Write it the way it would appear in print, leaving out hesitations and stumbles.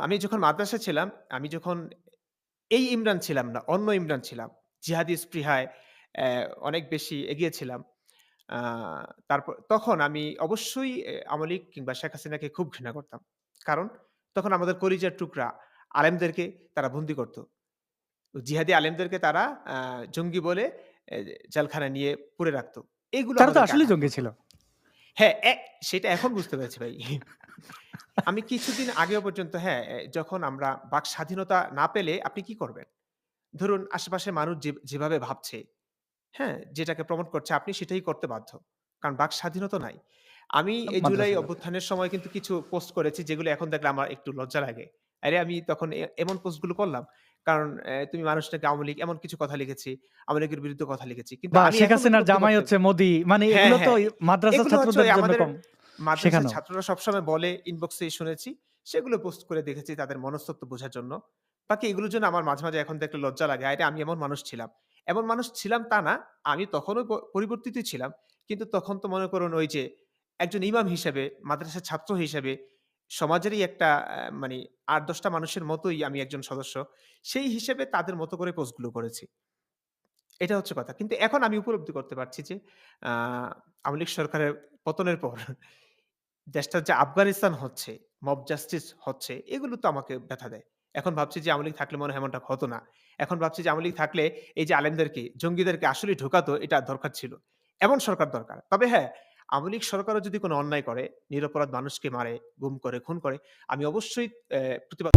আমি যখন মাদ্রাসায় ছিলাম, আমি যখন এই ইমরান ছিলাম না, অন্য ইমরান ছিলাম। জিহাদি স্পৃহায় অনেক বেশি এগিয়ে ছিলাম। আ তারপর তখন আমি অবশ্যই আওয়ামী লীগ কিংবা শেখ হাসিনাকে খুব ঘৃণা করতাম। কারণ তখন আমাদের কলিজার টুকরা আলেমদেরকে তারা বন্দী করত। জিহাদি আলেমদেরকে তারা আ জঙ্গি বলে এ জেলখানায় নিয়ে পুরে রাখত। এগুলো তারা তো আমাদেরকে আসলেই আঘাত জঙ্গি করত। ছিল। হ্যাঁ, সেটা এখন বুঝতে পেরেছি ভাই। আমি কিছুদিন আগেও পর্যন্ত হ্যাঁ, যখন আমরা বাক স্বাধীনতা না পেলে আপনি কি করবেন? ধরুন আশেপাশের মানুষ যেভাবে ভাবছে, হ্যাঁ? যেটাকে প্রমোট করছে আপনি সেটাই করতে বাধ্য। কারণ বাক স্বাধীনতা নাই। আমি এই জুলাই মাদ্রাসাগুলোতে। অভ্যুত্থানের সময় কিন্তু কিছু পোস্ট করেছি যেগুলো এখন দেখলে আমার একটু লজ্জা লাগে। আরে আমি তখন এমন পোস্টগুলো করলাম। কারণ তুমি মানুষটাকে আওয়ামী লীগ এমন কিছু কথা লিখেছি, আওয়ামী লীগের বিরুদ্ধে কথা লিখেছি। কিন্তু বা আমি শেখ এখন হাসিনার উপলব্ধি জামাই করতে হচ্ছে মোদি। মানে হ্যাঁ, এগুলো তো হ্যাঁ। মাদ্রাসার এগুলো হচ্ছে ছাত্রদের ওই জন্য আমাদের কম মাদ্রাসার শেখানো। ছাত্ররা সবসময় বলে, ইনবক্সে শুনেছি। সেগুলো পোস্ট করে দেখেছি তাদের মনস্তত্ত্ব বোঝার জন্য। বাকি এগুলোর জন্য আমার মাঝে, মাঝে এখন দেখলে লজ্জা লাগে। আরে আমি এমন মানুষ ছিলাম। এমন মানুষ ছিলাম তা না। আমি তখনও পরিবর্তিতই ছিলাম। কিন্তু তখন তো মনে করুন ওই যে একজন ইমাম হিসেবে, মাদ্রাসার ছাত্র হিসেবে সমাজেরই একটা মানি ৮-১০ টা মানুষের মতোই আমি একজন সদস্য। সেই হিসেবে তাদের মতো করে পোস্টগুলো করেছি। এটা হচ্ছে কথা। কিন্তু এখন আমি উপলব্ধি করতে পারছি যে আ আওয়ামী লীগ সরকারের পতনের পর দেশটা যে আফগানিস্তান হচ্ছে, মব জাস্টিস হচ্ছে, এগুলো তো আমাকে ব্যথা দেয়। এখন ভাবছি যে আওয়ামী লীগ থাকলে মনে হয় এমনটা হতো না। এখন ভাবছি যে আওয়ামী লীগ থাকলে এই যে আলেমদেরকে, জঙ্গিদেরকে আসলেই ঢোকাতো এটা দরকার ছিল। এমন সরকার দরকার। তবে হ্যাঁ, আওয়ামী লীগ সরকারও যদি কোনো অন্যায় করে, নিরপরাধ মানুষকে মারে, গুম করে, খুন করে, আমি অবশ্যই প্রতিবাদ